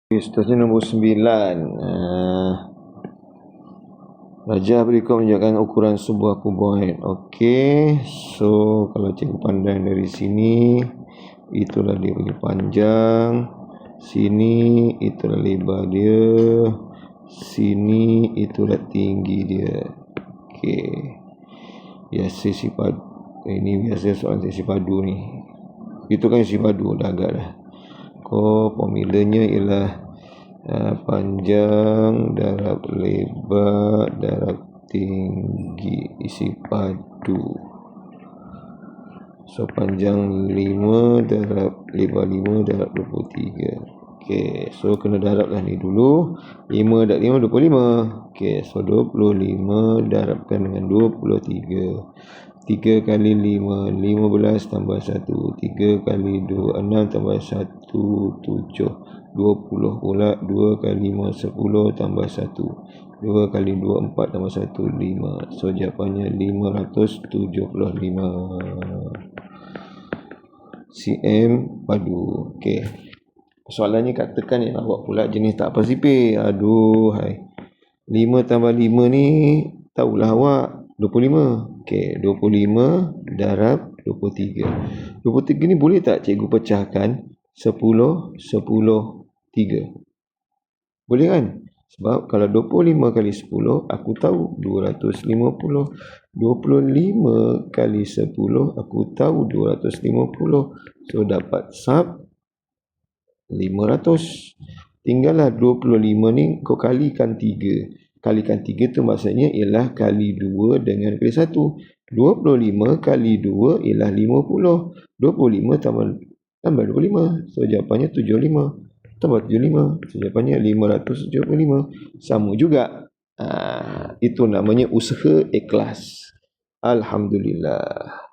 Seterusnya nombor 9. Rajah berikut menunjukkan ukuran sebuah kuboid. Okey, so kalau cikgu pandang dari sini, itulah dia punya panjang. Sini itulah lebar dia. Sini itulah tinggi dia. Okey. Biasa sifat ini biasa soalan sifat padu ni. Itu kan sifat padu dah agak dah. Formulanya ialah panjang darab lebar darab tinggi isi padu. So panjang 5 darab lebar 5 darab 23. Okey, so kena darab lah ni dulu. 5 darab 5 25. Okey, so 25 darabkan dengan 23. 3 kali 5 15 tambah 1. 3 kali 2 6 tambah 1 7. 20 pula. 2 kali 5 10 tambah 1. 2 kali 2 4 tambah 1 5. So jawapannya 575 cm padu. Okey. Soalannya katakan yang awak pula jenis tak pasifik. Aduh hai. 5 tambah 5 ni tahulah awak 25. Okey, 25 darab 23. 23 ni boleh tak cikgu pecahkan 10 10 3? Boleh kan? Sebab kalau 25 kali 10 aku tahu 250. 25 kali 10 aku tahu 250. So dapat sub 500. Tinggallah 25 ni kau kalikan 3. Kalikan 3 tu maksudnya ialah kali 2 dengan kali 1. 25 kali 2 ialah 50. 25 tambah 25. So jawapannya 75. Tambah 75. So jawapannya 575. Sama juga. Itu namanya usaha ikhlas. Alhamdulillah.